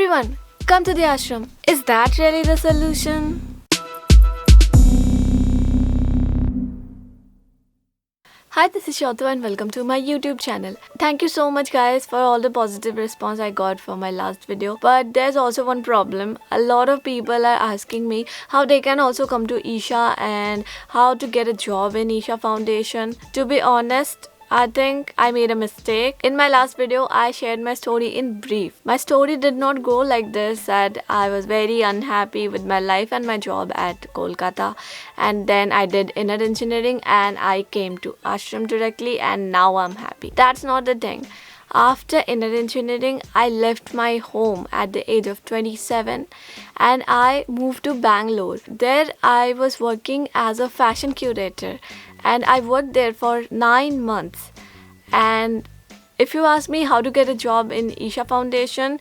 Everyone, come to the ashram. Is that really the solution? Hi, this is Shoto and welcome to my YouTube channel. Thank you so much guys for all the positive response I got for my last video. But there's also one problem. A lot of people are asking me how they can also come to Isha and how to get a job in Isha Foundation. To be honest, I think I made a mistake. In my last video, I shared my story in brief. My story did not go like this, that I was very unhappy with my life and my job at Kolkata, and then I did inner engineering and I came to ashram directly and now I'm happy. That's not the thing. After inner engineering, I left my home at the age of 27 and I moved to Bangalore. There I was working as a fashion curator and I worked there for 9 months. And if you ask me how to get a job in Isha Foundation,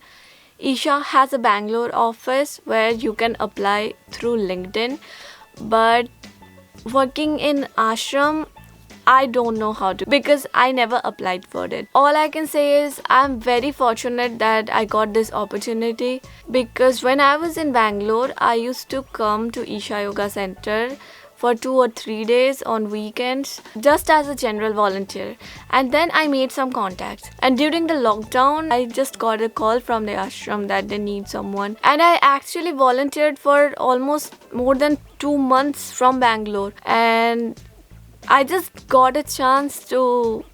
Isha has a Bangalore office where you can apply through LinkedIn. But working in ashram, I don't know how to, because I never applied for it. All I can say is I'm very fortunate that I got this opportunity, because when I was in Bangalore, I used to come to Isha Yoga Center for 2 or 3 days on weekends just as a general volunteer, and then I made some contacts. And during the lockdown, I just got a call from the ashram that they need someone, and I actually volunteered for almost more than 2 months from Bangalore, and I just got a chance to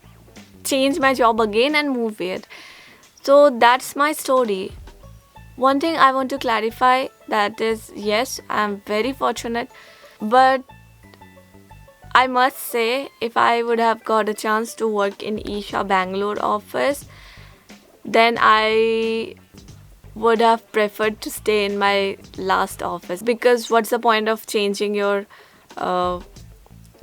change my job again and move here. So that's my story. One thing I want to clarify, that is, yes, I'm very fortunate, but I must say, if I would have got a chance to work in Isha Bangalore office, then I would have preferred to stay in my last office, because what's the point of changing your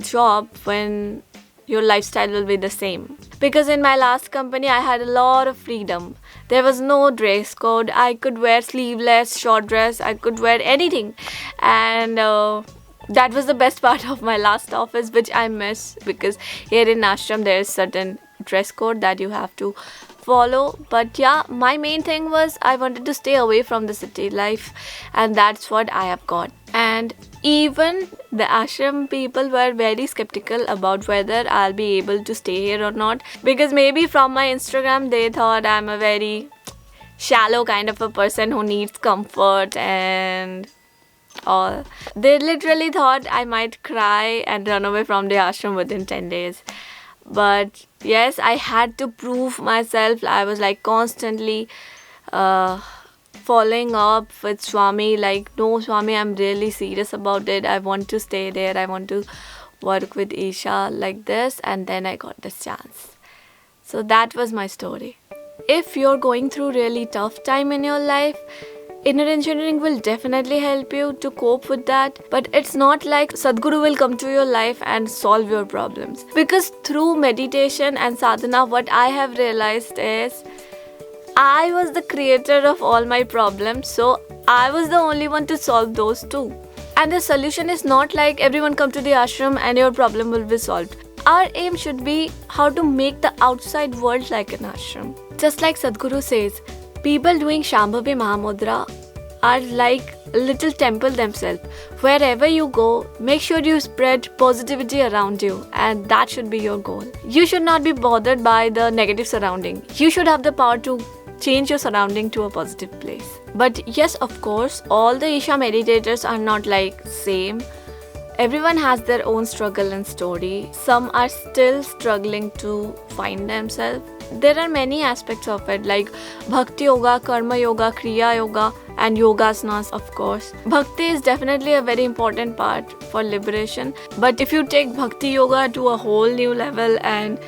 job when your lifestyle will be the same? Because in my last company I had a lot of freedom. There was no dress code. I could wear sleeveless, short dress, I could wear anything, and that was the best part of my last office, which I miss, because here in ashram there is certain dress code that you have to follow. But yeah, my main thing was I wanted to stay away from the city life, and that's what I have got. And even the ashram people were very skeptical about whether I'll be able to stay here or not, because maybe from my Instagram they thought I'm a very shallow kind of a person who needs comfort and all. They literally thought I might cry and run away from the ashram within 10 days. But yes, I had to prove myself. I was like constantly following up with Swami, like, no Swami, I'm really serious about it. I want to stay there. I want to work with Isha like this. And then I got this chance. So that was my story. If you're going through really tough time in your life, inner engineering will definitely help you to cope with that. But it's not like Sadhguru will come to your life and solve your problems. Because through meditation and sadhana, what I have realized is I was the creator of all my problems. So I was the only one to solve those too. And the solution is not like everyone come to the ashram and your problem will be solved. Our aim should be how to make the outside world like an ashram. Just like Sadhguru says, people doing Shambhavi Mahamudra are like a little temple themselves. Wherever you go, make sure you spread positivity around you, and that should be your goal. You should not be bothered by the negative surrounding. You should have the power to change your surrounding to a positive place. But yes, of course, all the Isha meditators are not like same. Everyone has their own struggle and story. Some are still struggling to find themselves. There are many aspects of it, like Bhakti Yoga, Karma Yoga, Kriya Yoga, and Yogasanas, of course. Bhakti is definitely a very important part for liberation. But if you take Bhakti Yoga to a whole new level and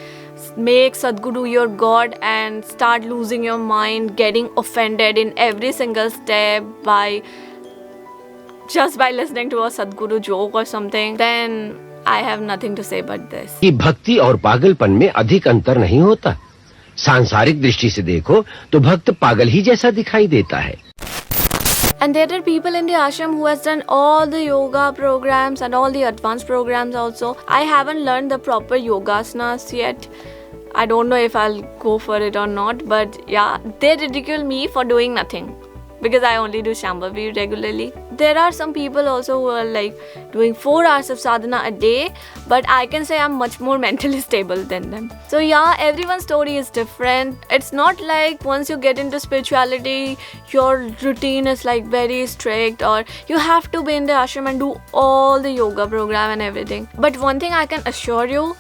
make Sadhguru your God and start losing your mind, getting offended in every single step just by listening to a Sadhguru joke or something, then I have nothing to say but this. कि भक्ति और पागलपन में अधिक अंतर नहीं होता. सांसारिक दृष्टि से देखो तो भक्त पागल ही जैसा दिखाई देता है. And there are people in the ashram who has done all the yoga programs and all the advanced programs also. I haven't learned the proper yogasanas yet. I don't know if I'll go for it or not, but yeah, they ridicule me for doing nothing. because I only do Shambhavi regularly. There are some people also who are like doing 4 hours of sadhana a day, but I can say I'm much more mentally stable than them. So yeah, everyone's story is different. It's not like once you get into spirituality, your routine is like very strict, or you have to be in the ashram and do all the yoga program and everything. But one thing I can assure you,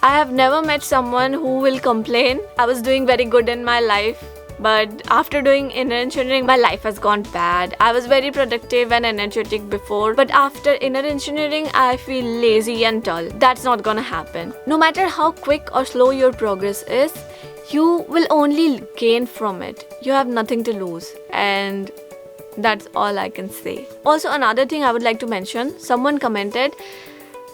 I have never met someone who will complain. I was doing very good in my life, but after doing inner engineering, my life has gone bad. I was very productive and energetic before, but after inner engineering, I feel lazy and dull. That's not gonna happen. No matter how quick or slow your progress is, you will only gain from it. You have nothing to lose, and that's all I can say. Also, another thing I would like to mention, someone commented,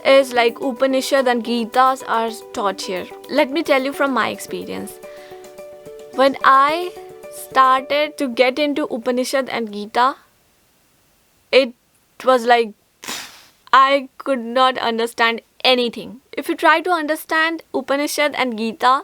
is like Upanishad and Gitas are taught here. Let me tell you from my experience. When I started to get into Upanishad and Gita, it was like I could not understand anything. If you try to understand Upanishad and Gita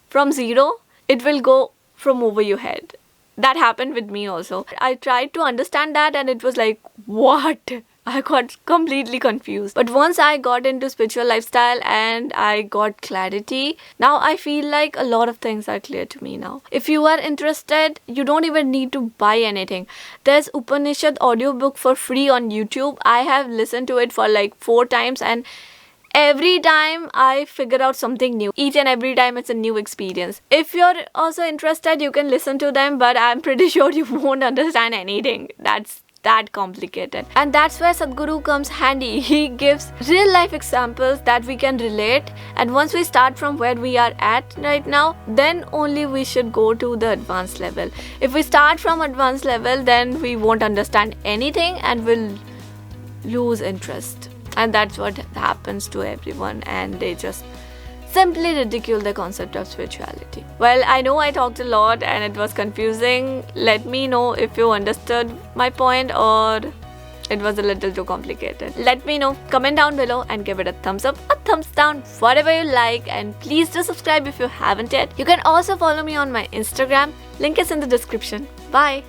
from zero, it will go from over your head. That happened with me also. I tried to understand that and it was like, what? I got completely confused. But once I got into spiritual lifestyle and I got clarity, now I feel like a lot of things are clear to me now. If you are interested, you don't even need to buy anything. There's Upanishad audiobook for free on YouTube. I have listened to it for like 4 times and every time I figure out something new. Each and every time it's a new experience. If you're also interested, you can listen to them, but I'm pretty sure you won't understand anything. That's that complicated. And that's where Sadhguru comes handy. He gives real life examples that we can relate, and once we start from where we are at right now, then only we should go to the advanced level. If we start from advanced level, then we won't understand anything and will lose interest. And that's what happens to everyone, and they just simply ridicule the concept of spirituality. Well, I know I talked a lot and it was confusing. Let me know if you understood my point or it was a little too complicated. Let me know. Comment down below and give it a thumbs up, a thumbs down, whatever you like. And please do subscribe if you haven't yet. You can also follow me on my Instagram. Link is in the description. Bye.